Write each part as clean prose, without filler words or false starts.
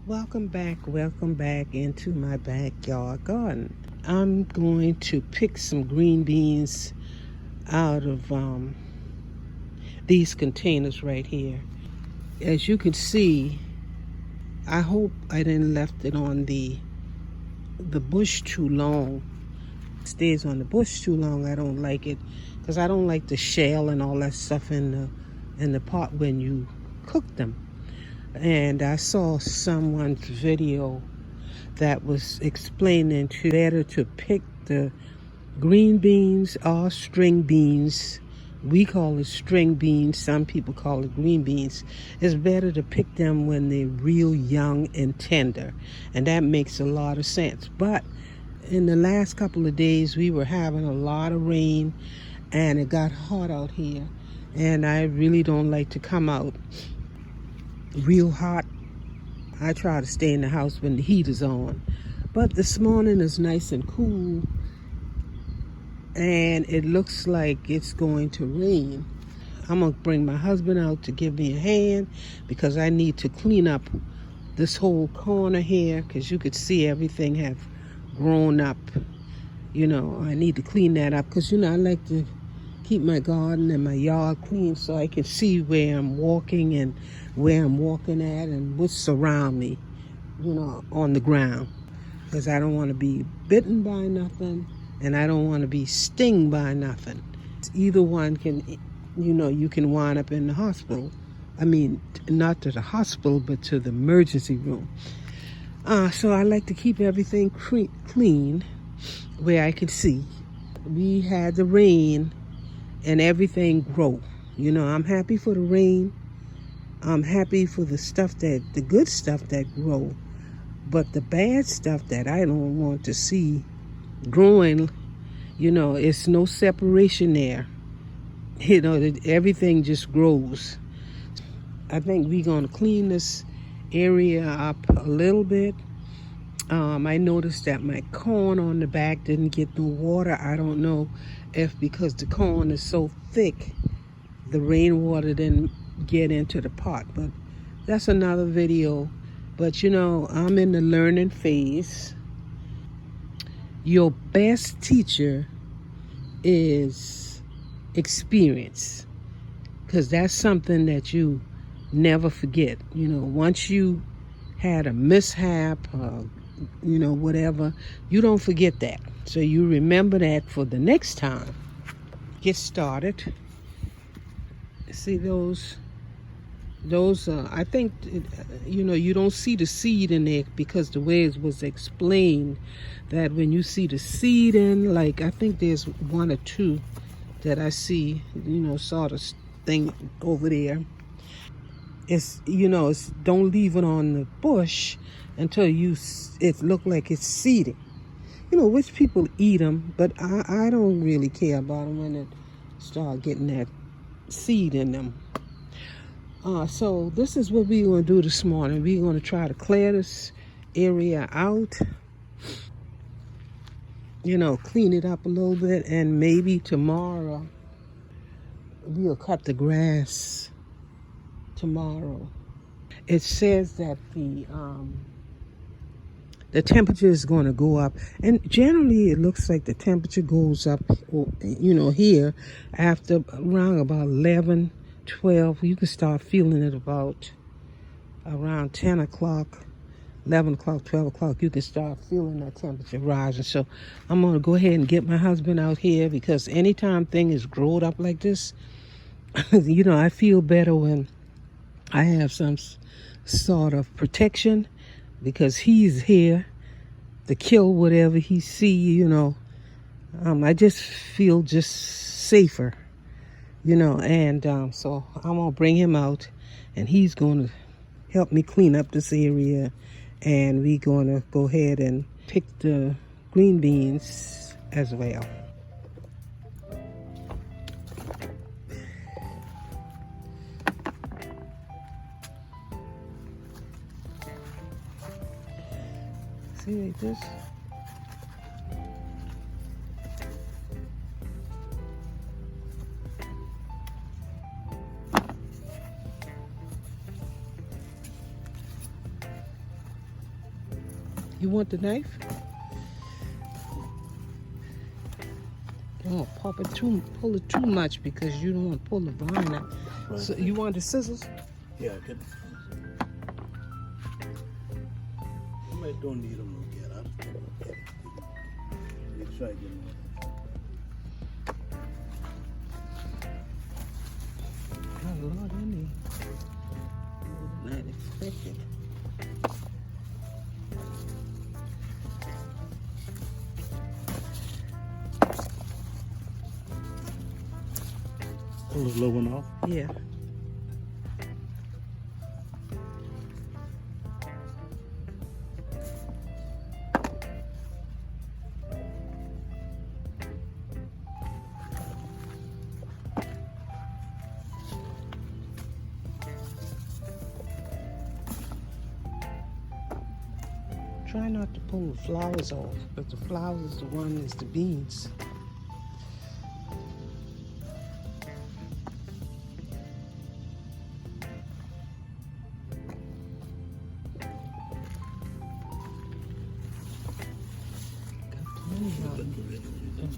Welcome back into my backyard garden. I'm going to pick some green beans out of these containers right here. As you can see, I hope I didn't left it on the bush too long. It stays on the bush too long. I don't like it because I don't like the shell and all that stuff in the pot when you cook them. And I saw someone's video that was explaining to better to pick the green beans or string beans. We call it string beans. Some people call it green beans. It's better to pick them when they're real young and tender. And that makes a lot of sense. But in the last couple of days, we were having a lot of rain and it got hot out here. And I really don't like to come out real hot. I try to stay in the house when the heat is on. But this morning is nice and cool and it looks like it's going to rain. I'm gonna bring my husband out to give me a hand because I need to clean up this whole corner here because you could see everything have grown up. I need to clean that up because I like to keep my garden and my yard clean so I can see where I'm walking and where I'm walking at and what's around me, on the ground. Because I don't want to be bitten by nothing and I don't want to be stung by nothing. Either one can, you can wind up in the hospital. I mean, not to the hospital, but to the emergency room. So I like to keep everything clean where I can see. We had the rain and everything grow. I'm happy for the rain. I'm happy for the good stuff that grow. But the bad stuff that I don't want to see growing, it's no separation there. Everything just grows. I think we're going to clean this area up a little bit. I noticed that my corn on the back didn't get no water. I don't know if because the corn is so thick, the rainwater didn't get into the pot. But that's another video. But I'm in the learning phase. Your best teacher is experience, because that's something that you never forget. Once you had a mishap, whatever, you don't forget that. So you remember that for the next time. Get started. See those I think you don't see the seed in there because the way it was explained that when you see the seed in, like I think there's one or two that I see, sort of thing over there. It's it's don't leave it on the bush until it look like it's seeding. Which people eat them, but I don't really care about them when it start getting that seed in them. So this is what we're going to do this morning. We're going to try to clear this area out, clean it up a little bit, and maybe tomorrow we'll cut the grass tomorrow. It says that the temperature is going to go up, and generally it looks like the temperature goes up, here after around about 11, 12. You can start feeling it about around 10 o'clock, 11 o'clock, 12 o'clock. You can start feeling that temperature rising. So I'm going to go ahead and get my husband out here because anytime things grow up like this, I feel better when I have some sort of protection because he's here to kill whatever he see, I just feel just safer. So I'm going to bring him out and he's going to help me clean up this area, and we're going to go ahead and pick the green beans as well. See like this? You want the knife? Don't pull it too much because you don't want to pull the vine out. Right. So you want the scissors? Yeah, I can. I might don't need them to get up. Let's try again. Got a lot in there. Not expected. Pull the low one off. Yeah. Try not to pull the flowers off, but the flowers is the one is the beans. Got plenty of them.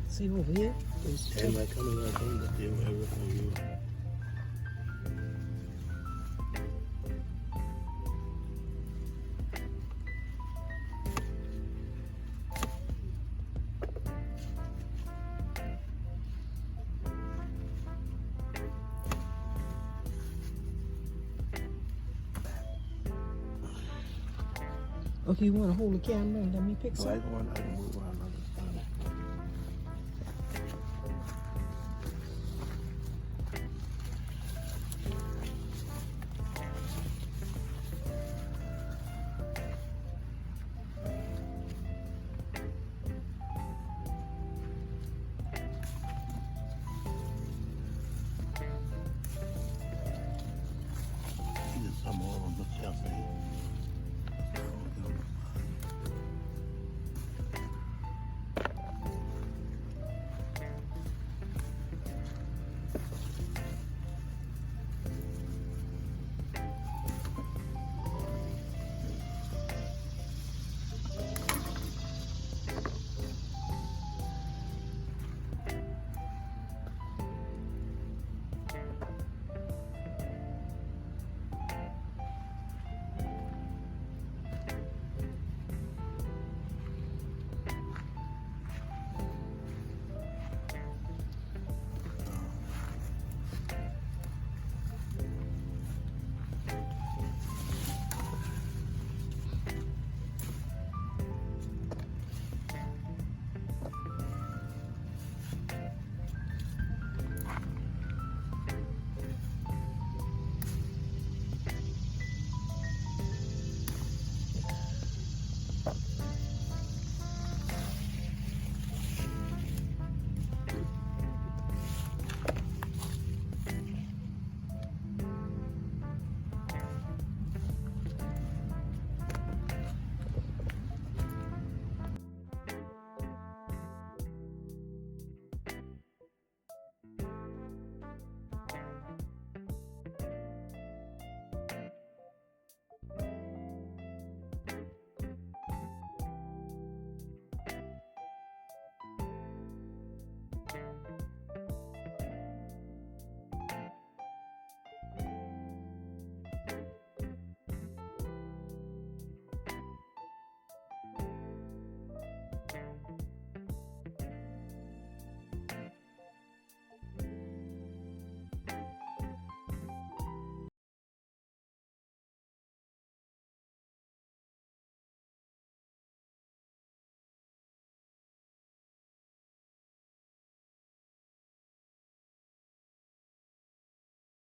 See over here? There's Am I coming out on the deal everything you? Okay, you want to hold the camera and let me pick So some? I can move around on this time. There's some more on the shelf.